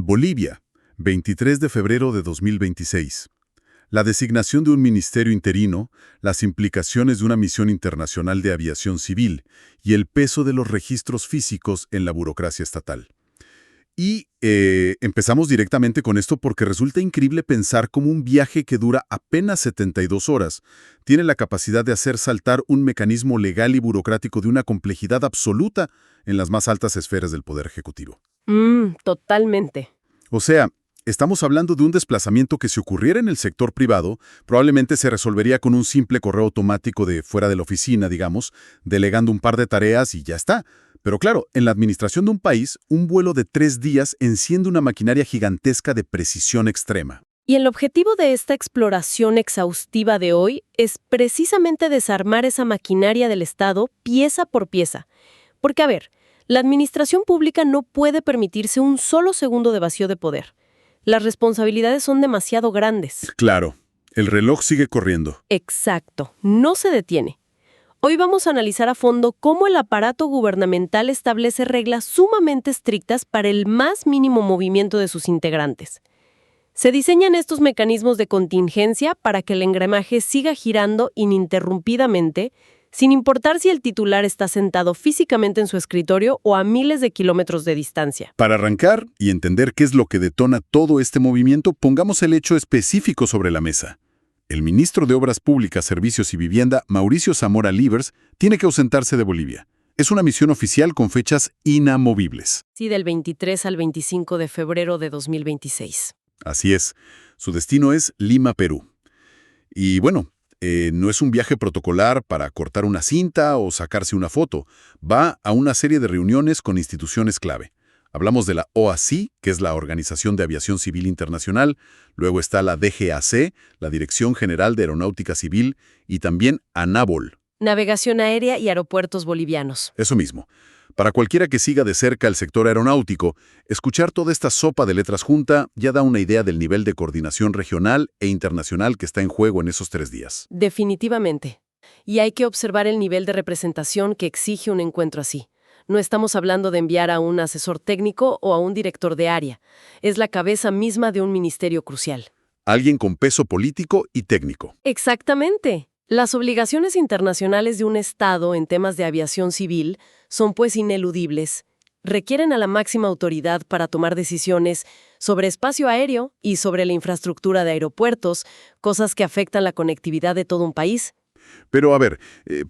Bolivia, 23 de febrero de 2026. La designación de un ministerio interino, las implicaciones de una misión internacional de aviación civil y el peso de los registros físicos en la burocracia estatal. Y empezamos directamente con esto porque resulta increíble pensar cómo un viaje que dura apenas 72 horas tiene la capacidad de hacer saltar un mecanismo legal y burocrático de una complejidad absoluta en las más altas esferas del Poder Ejecutivo. Totalmente. O sea, estamos hablando de un desplazamiento que si ocurriera en el sector privado, probablemente se resolvería con un simple correo automático de fuera de la oficina, digamos, delegando un par de tareas y ya está. Pero claro, en la administración de un país, un vuelo de 3 días enciende una maquinaria gigantesca de precisión extrema. Y el objetivo de esta exploración exhaustiva de hoy es precisamente desarmar esa maquinaria del Estado pieza por pieza. Porque, a ver, la administración pública no puede permitirse un solo segundo de vacío de poder. Las responsabilidades son demasiado grandes. Claro, el reloj sigue corriendo. Exacto, no se detiene. Hoy vamos a analizar a fondo cómo el aparato gubernamental establece reglas sumamente estrictas para el más mínimo movimiento de sus integrantes. Se diseñan estos mecanismos de contingencia para que el engranaje siga girando ininterrumpidamente, sin importar si el titular está sentado físicamente en su escritorio o a miles de kilómetros de distancia. Para arrancar y entender qué es lo que detona todo este movimiento, pongamos el hecho específico sobre la mesa. El ministro de Obras Públicas, Servicios y Vivienda, Mauricio Zamora Líbers, tiene que ausentarse de Bolivia. Es una misión oficial con fechas inamovibles. Sí, del 23 al 25 de febrero de 2026. Así es. Su destino es Lima, Perú. Y bueno, no es un viaje protocolar para cortar una cinta o sacarse una foto. Va a una serie de reuniones con instituciones clave. Hablamos de la OACI, que es la Organización de Aviación Civil Internacional, luego está la DGAC, la Dirección General de Aeronáutica Civil, y también ANABOL. Navegación aérea y aeropuertos bolivianos. Eso mismo. Para cualquiera que siga de cerca el sector aeronáutico, escuchar toda esta sopa de letras junta ya da una idea del nivel de coordinación regional e internacional que está en juego en esos 3 días. Definitivamente. Y hay que observar el nivel de representación que exige un encuentro así. No estamos hablando de enviar a un asesor técnico o a un director de área. Es la cabeza misma de un ministerio crucial. Alguien con peso político y técnico. Exactamente. Las obligaciones internacionales de un Estado en temas de aviación civil son pues ineludibles. Requieren a la máxima autoridad para tomar decisiones sobre espacio aéreo y sobre la infraestructura de aeropuertos, cosas que afectan la conectividad de todo un país. Pero a ver,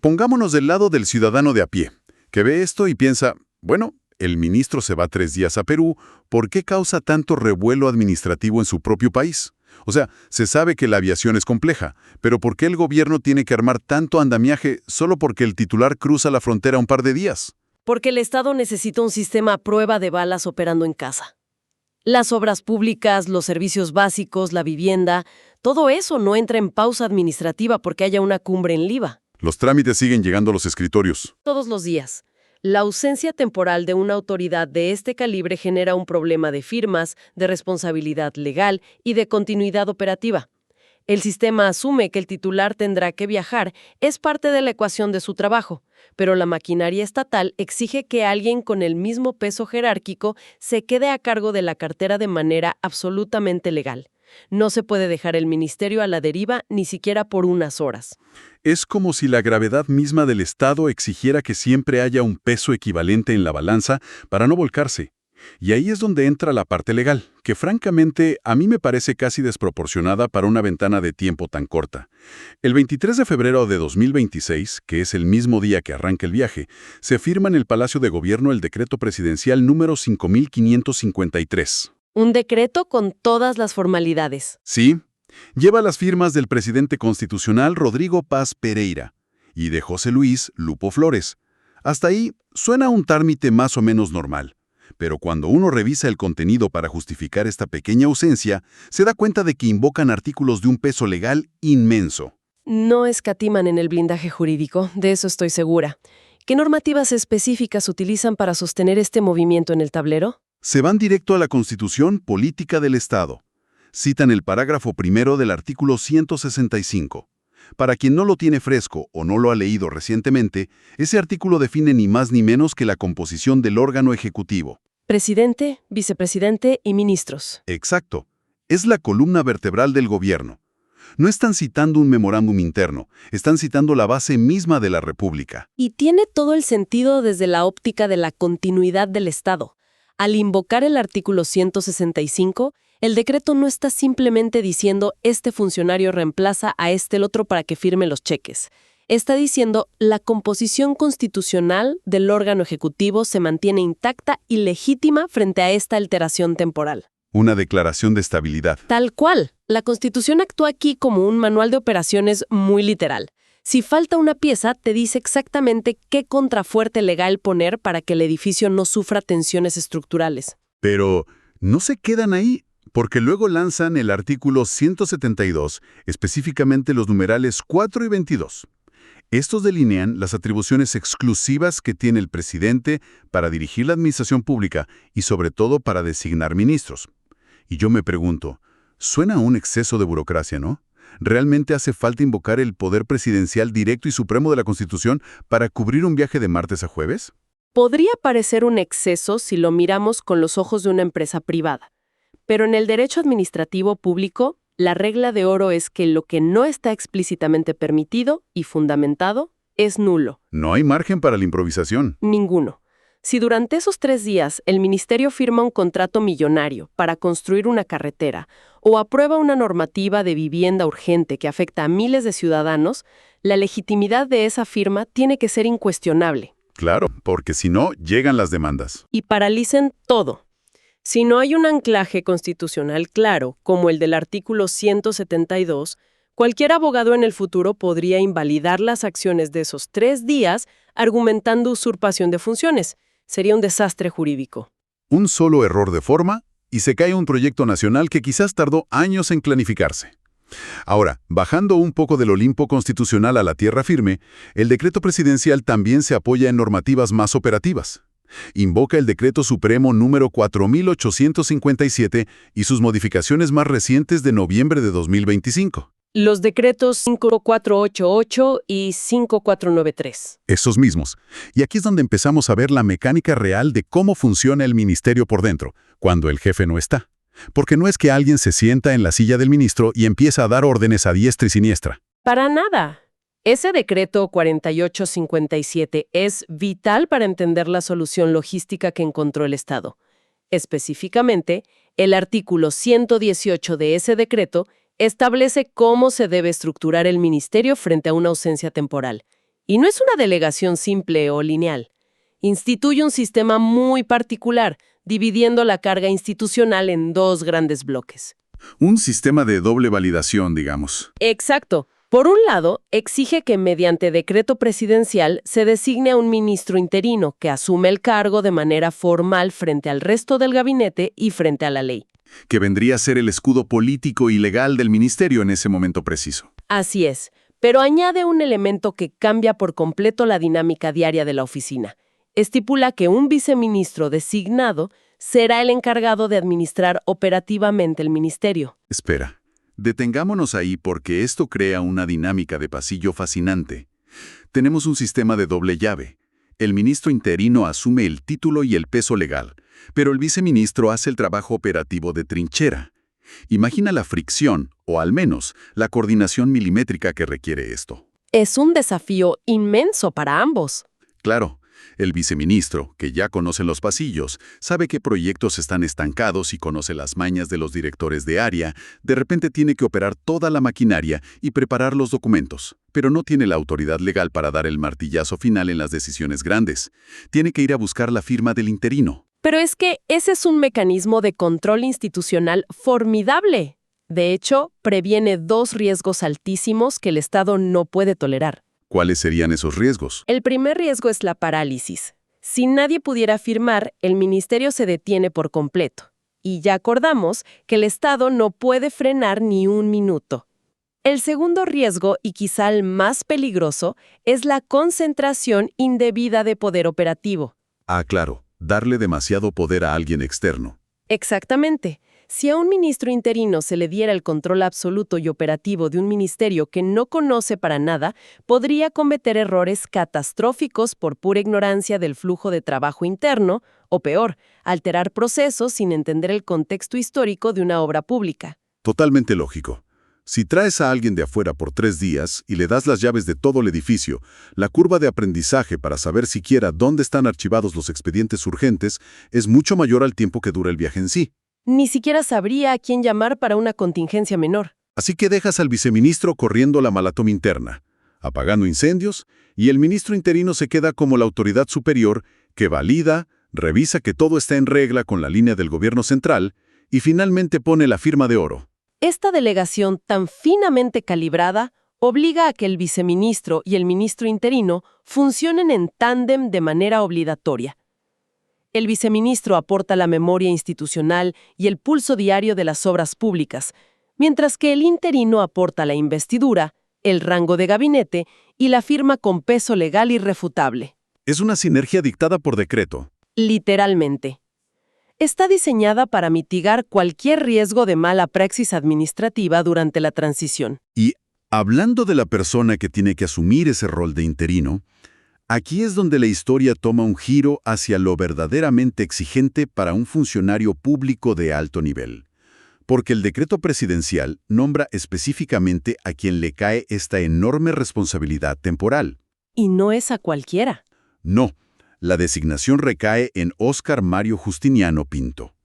pongámonos del lado del ciudadano de a pie, que ve esto y piensa, bueno, el ministro se va 3 días a Perú, ¿por qué causa tanto revuelo administrativo en su propio país? O sea, se sabe que la aviación es compleja, pero ¿por qué el gobierno tiene que armar tanto andamiaje solo porque el titular cruza la frontera un par de días? Porque el Estado necesita un sistema a prueba de balas operando en casa. Las obras públicas, los servicios básicos, la vivienda, todo eso no entra en pausa administrativa porque haya una cumbre en Liva. Los trámites siguen llegando a los escritorios. Todos los días. La ausencia temporal de una autoridad de este calibre genera un problema de firmas, de responsabilidad legal y de continuidad operativa. El sistema asume que el titular tendrá que viajar, es parte de la ecuación de su trabajo, pero la maquinaria estatal exige que alguien con el mismo peso jerárquico se quede a cargo de la cartera de manera absolutamente legal. No se puede dejar el ministerio a la deriva ni siquiera por unas horas. Es como si la gravedad misma del Estado exigiera que siempre haya un peso equivalente en la balanza para no volcarse. Y ahí es donde entra la parte legal, que francamente a mí me parece casi desproporcionada para una ventana de tiempo tan corta. El 23 de febrero de 2026, que es el mismo día que arranca el viaje, se firma en el Palacio de Gobierno el decreto presidencial número 5553. Un decreto con todas las formalidades. Sí, lleva las firmas del presidente constitucional Rodrigo Paz Pereira y de José Luis Lupo Flores. Hasta ahí suena un trámite más o menos normal. Pero cuando uno revisa el contenido para justificar esta pequeña ausencia, se da cuenta de que invocan artículos de un peso legal inmenso. No escatiman en el blindaje jurídico, de eso estoy segura. ¿Qué normativas específicas utilizan para sostener este movimiento en el tablero? Se van directo a la Constitución Política del Estado. Citan el parágrafo primero del artículo 165. Para quien no lo tiene fresco o no lo ha leído recientemente, ese artículo define ni más ni menos que la composición del órgano ejecutivo. Presidente, vicepresidente y ministros. Exacto. Es la columna vertebral del gobierno. No están citando un memorándum interno, están citando la base misma de la República. Y tiene todo el sentido desde la óptica de la continuidad del Estado. Al invocar el artículo 165, el decreto no está simplemente diciendo este funcionario reemplaza a el otro para que firme los cheques. Está diciendo la composición constitucional del órgano ejecutivo se mantiene intacta y legítima frente a esta alteración temporal. Una declaración de estabilidad. Tal cual. La Constitución actúa aquí como un manual de operaciones muy literal. Si falta una pieza, te dice exactamente qué contrafuerte legal poner para que el edificio no sufra tensiones estructurales. Pero no se quedan ahí, porque luego lanzan el artículo 172, específicamente los numerales 4 y 22. Estos delinean las atribuciones exclusivas que tiene el presidente para dirigir la administración pública y sobre todo para designar ministros. Y yo me pregunto, suena a un exceso de burocracia, ¿no? ¿Realmente hace falta invocar el poder presidencial directo y supremo de la Constitución para cubrir un viaje de martes a jueves? Podría parecer un exceso si lo miramos con los ojos de una empresa privada. Pero en el derecho administrativo público, la regla de oro es que lo que no está explícitamente permitido y fundamentado es nulo. No hay margen para la improvisación. Ninguno. Si durante esos 3 días el ministerio firma un contrato millonario para construir una carretera o aprueba una normativa de vivienda urgente que afecta a miles de ciudadanos, la legitimidad de esa firma tiene que ser incuestionable. Claro, porque si no, llegan las demandas. Y paralicen todo. Si no hay un anclaje constitucional claro, como el del artículo 172, cualquier abogado en el futuro podría invalidar las acciones de esos 3 días argumentando usurpación de funciones. Sería un desastre jurídico. Un solo error de forma y se cae un proyecto nacional que quizás tardó años en planificarse. Ahora, bajando un poco del Olimpo constitucional a la tierra firme, el decreto presidencial también se apoya en normativas más operativas. Invoca el Decreto Supremo número 4857 y sus modificaciones más recientes de noviembre de 2025. Los decretos 5488 y 5493. Esos mismos. Y aquí es donde empezamos a ver la mecánica real de cómo funciona el ministerio por dentro, cuando el jefe no está. Porque no es que alguien se sienta en la silla del ministro y empieza a dar órdenes a diestra y siniestra. Para nada. Ese decreto 4857 es vital para entender la solución logística que encontró el Estado. Específicamente, el artículo 118 de ese decreto establece cómo se debe estructurar el ministerio frente a una ausencia temporal. Y no es una delegación simple o lineal. Instituye un sistema muy particular, dividiendo la carga institucional en 2 grandes bloques. Un sistema de doble validación, digamos. Exacto. Por un lado, exige que mediante decreto presidencial se designe a un ministro interino que asume el cargo de manera formal frente al resto del gabinete y frente a la ley. Que vendría a ser el escudo político y legal del ministerio en ese momento preciso. Así es, pero añade un elemento que cambia por completo la dinámica diaria de la oficina. Estipula que un viceministro designado será el encargado de administrar operativamente el ministerio. Espera, detengámonos ahí porque esto crea una dinámica de pasillo fascinante. Tenemos un sistema de doble llave. El ministro interino asume el título y el peso legal, pero el viceministro hace el trabajo operativo de trinchera. Imagina la fricción, o al menos la coordinación milimétrica que requiere esto. Es un desafío inmenso para ambos. Claro, el viceministro, que ya conoce los pasillos, sabe qué proyectos están estancados y conoce las mañas de los directores de área, de repente tiene que operar toda la maquinaria y preparar los documentos, pero no tiene la autoridad legal para dar el martillazo final en las decisiones grandes. Tiene que ir a buscar la firma del interino. Pero es que ese es un mecanismo de control institucional formidable. De hecho, previene 2 riesgos altísimos que el Estado no puede tolerar. ¿Cuáles serían esos riesgos? El primer riesgo es la parálisis. Si nadie pudiera firmar, el ministerio se detiene por completo. Y ya acordamos que el Estado no puede frenar ni un minuto. El segundo riesgo, y quizá el más peligroso, es la concentración indebida de poder operativo. Ah, claro, darle demasiado poder a alguien externo. Exactamente. Si a un ministro interino se le diera el control absoluto y operativo de un ministerio que no conoce para nada, podría cometer errores catastróficos por pura ignorancia del flujo de trabajo interno, o peor, alterar procesos sin entender el contexto histórico de una obra pública. Totalmente lógico. Si traes a alguien de afuera por 3 días y le das las llaves de todo el edificio, la curva de aprendizaje para saber siquiera dónde están archivados los expedientes urgentes es mucho mayor al tiempo que dura el viaje en sí. Ni siquiera sabría a quién llamar para una contingencia menor. Así que dejas al viceministro corriendo la maratón interna, apagando incendios, y el ministro interino se queda como la autoridad superior que valida, revisa que todo está en regla con la línea del gobierno central y finalmente pone la firma de oro. Esta delegación tan finamente calibrada obliga a que el viceministro y el ministro interino funcionen en tándem de manera obligatoria. El viceministro aporta la memoria institucional y el pulso diario de las obras públicas, mientras que el interino aporta la investidura, el rango de gabinete y la firma con peso legal irrefutable. Es una sinergia dictada por decreto. Literalmente. Está diseñada para mitigar cualquier riesgo de mala praxis administrativa durante la transición. Y hablando de la persona que tiene que asumir ese rol de interino, aquí es donde la historia toma un giro hacia lo verdaderamente exigente para un funcionario público de alto nivel. Porque el decreto presidencial nombra específicamente a quien le cae esta enorme responsabilidad temporal. Y no es a cualquiera. No, la designación recae en Óscar Mario Justiniano Pinto.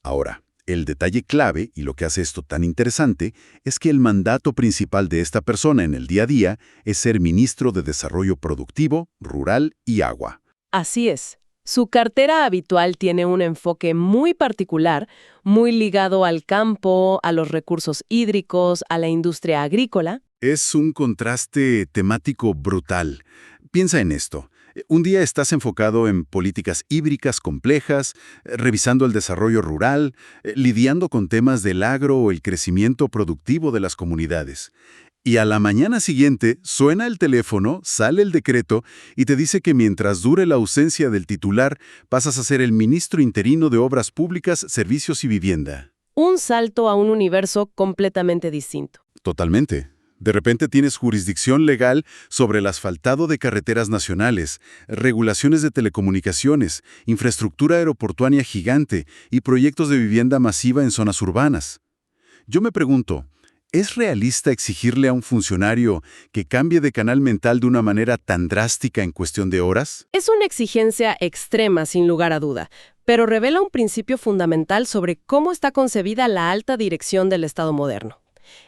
Ahora, el detalle clave, y lo que hace esto tan interesante, es que el mandato principal de esta persona en el día a día es ser ministro de Desarrollo Productivo, Rural y Agua. Así es. Su cartera habitual tiene un enfoque muy particular, muy ligado al campo, a los recursos hídricos, a la industria agrícola. Es un contraste temático brutal. Piensa en esto. Un día estás enfocado en políticas hídricas complejas, revisando el desarrollo rural, lidiando con temas del agro o el crecimiento productivo de las comunidades. Y a la mañana siguiente suena el teléfono, sale el decreto y te dice que mientras dure la ausencia del titular, pasas a ser el ministro interino de Obras Públicas, Servicios y Vivienda. Un salto a un universo completamente distinto. Totalmente. De repente tienes jurisdicción legal sobre el asfaltado de carreteras nacionales, regulaciones de telecomunicaciones, infraestructura aeroportuaria gigante y proyectos de vivienda masiva en zonas urbanas. Yo me pregunto, ¿es realista exigirle a un funcionario que cambie de canal mental de una manera tan drástica en cuestión de horas? Es una exigencia extrema, sin lugar a duda, pero revela un principio fundamental sobre cómo está concebida la alta dirección del Estado moderno.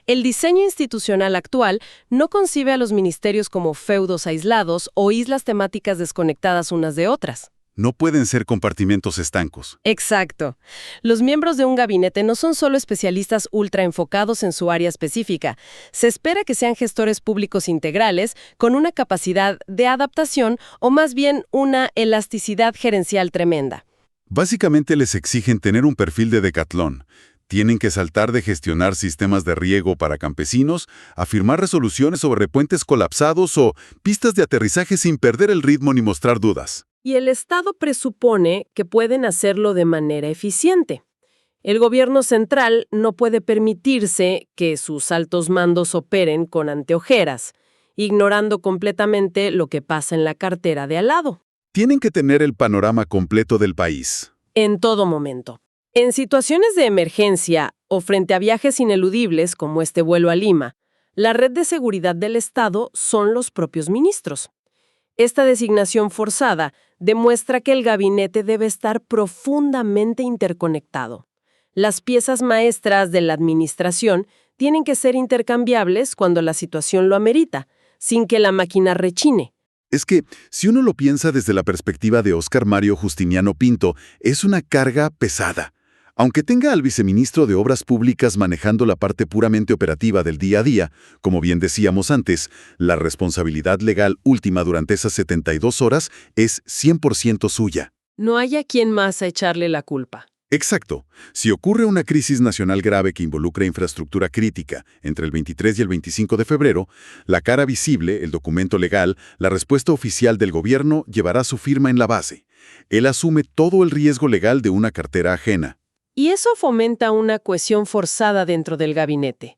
El diseño institucional actual no concibe a los ministerios como feudos aislados o islas temáticas desconectadas unas de otras. No pueden ser compartimentos estancos. Exacto. Los miembros de un gabinete no son solo especialistas ultra enfocados en su área específica. Se espera que sean gestores públicos integrales con una capacidad de adaptación o más bien una elasticidad gerencial tremenda. Básicamente les exigen tener un perfil de decatlón. Tienen que saltar de gestionar sistemas de riego para campesinos a firmar resoluciones sobre puentes colapsados o pistas de aterrizaje sin perder el ritmo ni mostrar dudas. Y el Estado presupone que pueden hacerlo de manera eficiente. El gobierno central no puede permitirse que sus altos mandos operen con anteojeras, ignorando completamente lo que pasa en la cartera de al lado. Tienen que tener el panorama completo del país. En todo momento. En situaciones de emergencia o frente a viajes ineludibles como este vuelo a Lima, la red de seguridad del Estado son los propios ministros. Esta designación forzada demuestra que el gabinete debe estar profundamente interconectado. Las piezas maestras de la administración tienen que ser intercambiables cuando la situación lo amerita, sin que la máquina rechine. Es que, si uno lo piensa desde la perspectiva de Óscar Mario Justiniano Pinto, es una carga pesada. Aunque tenga al viceministro de Obras Públicas manejando la parte puramente operativa del día a día, como bien decíamos antes, la responsabilidad legal última durante esas 72 horas es 100% suya. No hay a quien más a echarle la culpa. Exacto. Si ocurre una crisis nacional grave que involucra infraestructura crítica entre el 23 y el 25 de febrero, la cara visible, el documento legal, la respuesta oficial del gobierno llevará su firma en la base. Él asume todo el riesgo legal de una cartera ajena. Y eso fomenta una cohesión forzada dentro del gabinete.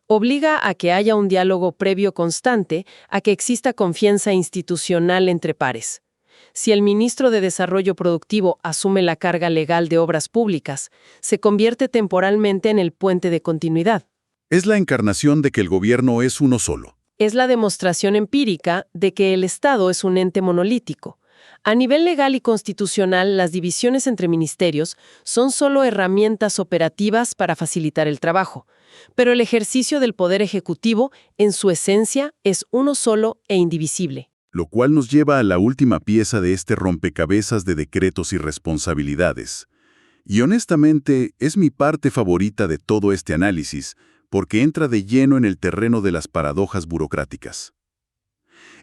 Obliga a que haya un diálogo previo constante, a que exista confianza institucional entre pares. Si el ministro de Desarrollo Productivo asume la carga legal de obras públicas, se convierte temporalmente en el puente de continuidad. Es la encarnación de que el gobierno es uno solo. Es la demostración empírica de que el Estado es un ente monolítico. A nivel legal y constitucional, las divisiones entre ministerios son solo herramientas operativas para facilitar el trabajo, pero el ejercicio del poder ejecutivo, en su esencia, es uno solo e indivisible. Lo cual nos lleva a la última pieza de este rompecabezas de decretos y responsabilidades. Y honestamente, es mi parte favorita de todo este análisis, porque entra de lleno en el terreno de las paradojas burocráticas.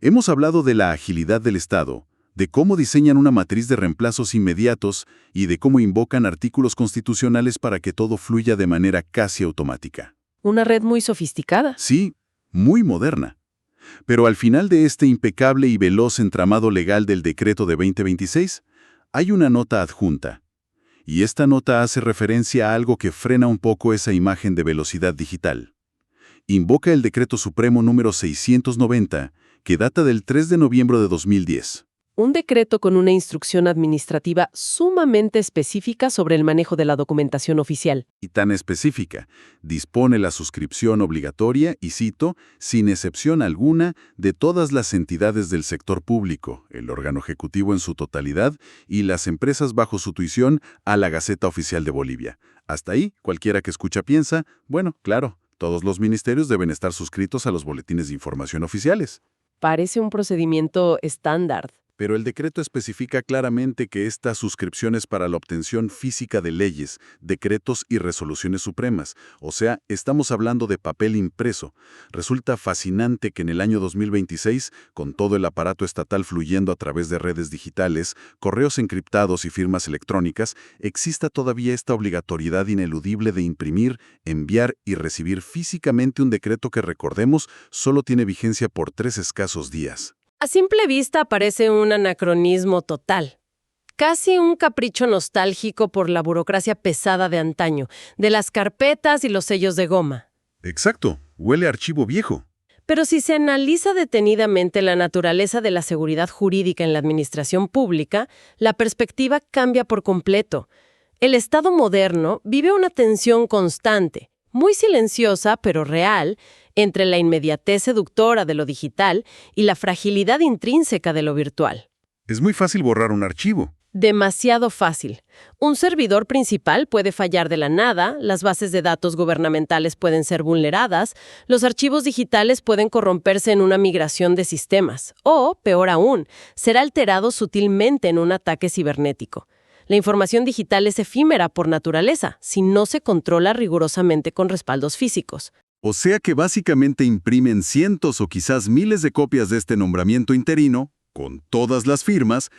Hemos hablado de la agilidad del Estado, de cómo diseñan una matriz de reemplazos inmediatos y de cómo invocan artículos constitucionales para que todo fluya de manera casi automática. Una red muy sofisticada. Sí, muy moderna. Pero al final de este impecable y veloz entramado legal del decreto de 2026, hay una nota adjunta. Y esta nota hace referencia a algo que frena un poco esa imagen de velocidad digital. Invoca el Decreto Supremo número 690, que data del 3 de noviembre de 2010. Un decreto con una instrucción administrativa sumamente específica sobre el manejo de la documentación oficial. Y tan específica, dispone la suscripción obligatoria, y cito, sin excepción alguna, de todas las entidades del sector público, el órgano ejecutivo en su totalidad y las empresas bajo su tuición a la Gaceta Oficial de Bolivia. Hasta ahí, cualquiera que escucha piensa, bueno, claro, todos los ministerios deben estar suscritos a los boletines de información oficiales. Parece un procedimiento estándar. Pero el decreto especifica claramente que esta suscripción es para la obtención física de leyes, decretos y resoluciones supremas. O sea, estamos hablando de papel impreso. Resulta fascinante que en el año 2026, con todo el aparato estatal fluyendo a través de redes digitales, correos encriptados y firmas electrónicas, exista todavía esta obligatoriedad ineludible de imprimir, enviar y recibir físicamente un decreto que, recordemos, solo tiene vigencia por 3 escasos días. A simple vista parece un anacronismo total. Casi un capricho nostálgico por la burocracia pesada de antaño, de las carpetas y los sellos de goma. Exacto, huele a archivo viejo. Pero si se analiza detenidamente la naturaleza de la seguridad jurídica en la administración pública, la perspectiva cambia por completo. El Estado moderno vive una tensión constante, muy silenciosa pero real, entre la inmediatez seductora de lo digital y la fragilidad intrínseca de lo virtual. Es muy fácil borrar un archivo. Demasiado fácil. Un servidor principal puede fallar de la nada, las bases de datos gubernamentales pueden ser vulneradas, los archivos digitales pueden corromperse en una migración de sistemas, o, peor aún, ser alterado sutilmente en un ataque cibernético. La información digital es efímera por naturaleza, si no se controla rigurosamente con respaldos físicos. O sea que básicamente imprimen cientos o quizás miles de copias de este nombramiento interino, con todas las firmas,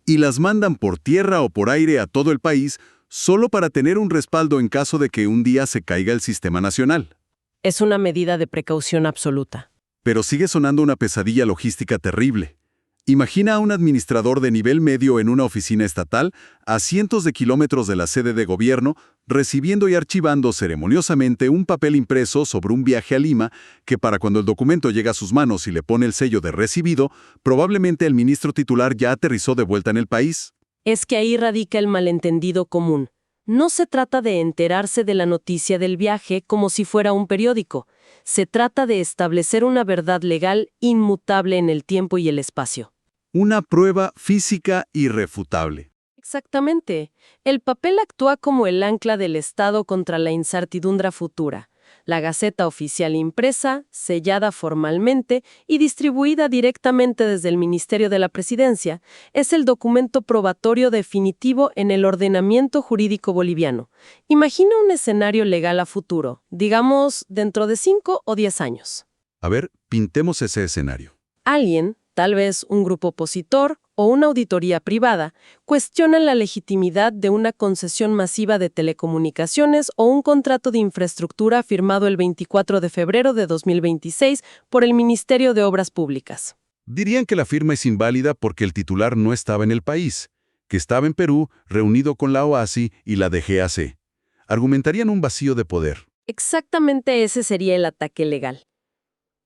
y las mandan por tierra o por aire a todo el país, solo para tener un respaldo en caso de que un día se caiga el sistema nacional. Es una medida de precaución absoluta. Pero sigue sonando una pesadilla logística terrible. Imagina a un administrador de nivel medio en una oficina estatal, a cientos de kilómetros de la sede de gobierno, recibiendo y archivando ceremoniosamente un papel impreso sobre un viaje a Lima, que para cuando el documento llega a sus manos y le pone el sello de recibido, probablemente el ministro titular ya aterrizó de vuelta en el país. Es que ahí radica el malentendido común. No se trata de enterarse de la noticia del viaje como si fuera un periódico. Se trata de establecer una verdad legal inmutable en el tiempo y el espacio. Una prueba física irrefutable. Exactamente. El papel actúa como el ancla del Estado contra la incertidumbre futura. La Gaceta Oficial impresa, sellada formalmente y distribuida directamente desde el Ministerio de la Presidencia, es el documento probatorio definitivo en el ordenamiento jurídico boliviano. Imagina un escenario legal a futuro, digamos dentro de 5 o 10 años. A ver, pintemos ese escenario. Alguien, tal vez un grupo opositor o una auditoría privada, cuestionan la legitimidad de una concesión masiva de telecomunicaciones o un contrato de infraestructura firmado el 24 de febrero de 2026 por el Ministerio de Obras Públicas. Dirían que la firma es inválida porque el titular no estaba en el país, que estaba en Perú reunido con la OASI y la DGAC. Argumentarían un vacío de poder. Exactamente ese sería el ataque legal.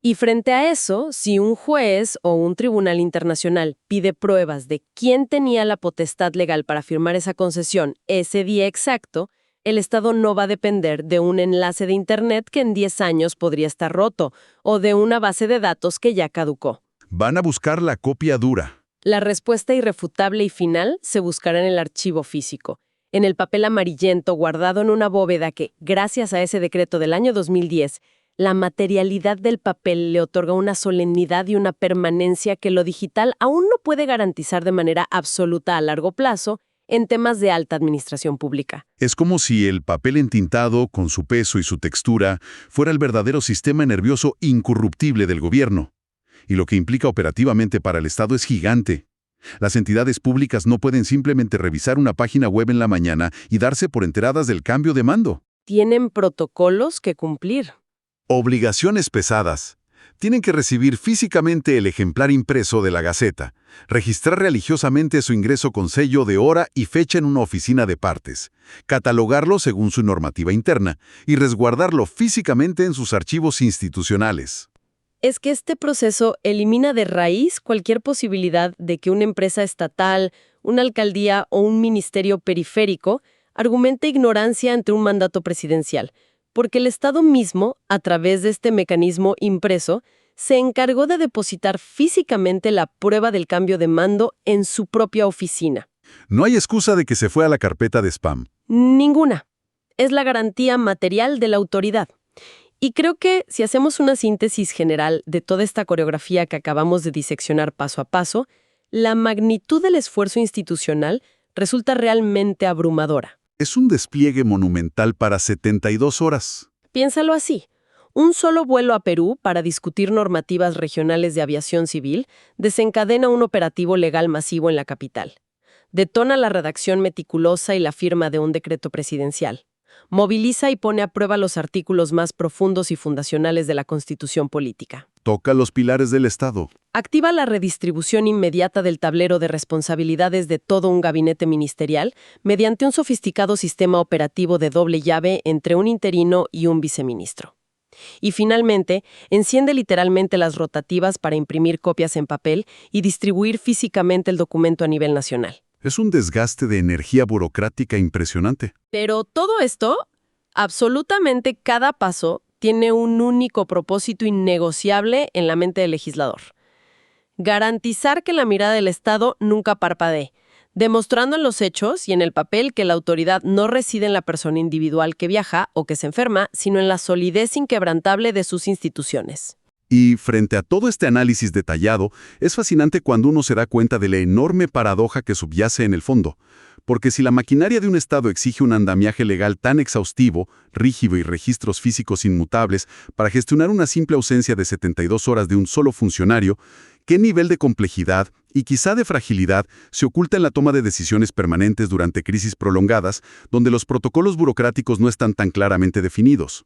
Y frente a eso, si un juez o un tribunal internacional pide pruebas de quién tenía la potestad legal para firmar esa concesión ese día exacto, el Estado no va a depender de un enlace de Internet que en 10 años podría estar roto o de una base de datos que ya caducó. Van a buscar la copia dura. La respuesta irrefutable y final se buscará en el archivo físico, en el papel amarillento guardado en una bóveda que, gracias a ese decreto del año 2010, la materialidad del papel le otorga una solemnidad y una permanencia que lo digital aún no puede garantizar de manera absoluta a largo plazo en temas de alta administración pública. Es como si el papel entintado, con su peso y su textura, fuera el verdadero sistema nervioso incorruptible del gobierno. Y lo que implica operativamente para el Estado es gigante. Las entidades públicas no pueden simplemente revisar una página web en la mañana y darse por enteradas del cambio de mando. Tienen protocolos que cumplir. Obligaciones pesadas. Tienen que recibir físicamente el ejemplar impreso de la Gaceta, registrar religiosamente su ingreso con sello de hora y fecha en una oficina de partes, catalogarlo según su normativa interna y resguardarlo físicamente en sus archivos institucionales. Es que este proceso elimina de raíz cualquier posibilidad de que una empresa estatal, una alcaldía o un ministerio periférico argumente ignorancia ante un mandato presidencial, porque el Estado mismo, a través de este mecanismo impreso, se encargó de depositar físicamente la prueba del cambio de mando en su propia oficina. No hay excusa de que se fue a la carpeta de spam. Ninguna. Es la garantía material de la autoridad. Y creo que si hacemos una síntesis general de toda esta coreografía que acabamos de diseccionar paso a paso, la magnitud del esfuerzo institucional resulta realmente abrumadora. Es un despliegue monumental para 72 horas. Piénsalo así. Un solo vuelo a Perú para discutir normativas regionales de aviación civil desencadena un operativo legal masivo en la capital. Detona la redacción meticulosa y la firma de un decreto presidencial. Moviliza y pone a prueba los artículos más profundos y fundacionales de la Constitución política. Toca los pilares del Estado. Activa la redistribución inmediata del tablero de responsabilidades de todo un gabinete ministerial mediante un sofisticado sistema operativo de doble llave entre un interino y un viceministro. Y finalmente, enciende literalmente las rotativas para imprimir copias en papel y distribuir físicamente el documento a nivel nacional. Es un desgaste de energía burocrática impresionante. Pero todo esto, absolutamente cada paso, tiene un único propósito innegociable en la mente del legislador. Garantizar que la mirada del Estado nunca parpadee, demostrando en los hechos y en el papel que la autoridad no reside en la persona individual que viaja o que se enferma, sino en la solidez inquebrantable de sus instituciones. Y frente a todo este análisis detallado, es fascinante cuando uno se da cuenta de la enorme paradoja que subyace en el fondo. Porque si la maquinaria de un Estado exige un andamiaje legal tan exhaustivo, rígido y registros físicos inmutables para gestionar una simple ausencia de 72 horas de un solo funcionario, ¿qué nivel de complejidad y quizá de fragilidad se oculta en la toma de decisiones permanentes durante crisis prolongadas, donde los protocolos burocráticos no están tan claramente definidos?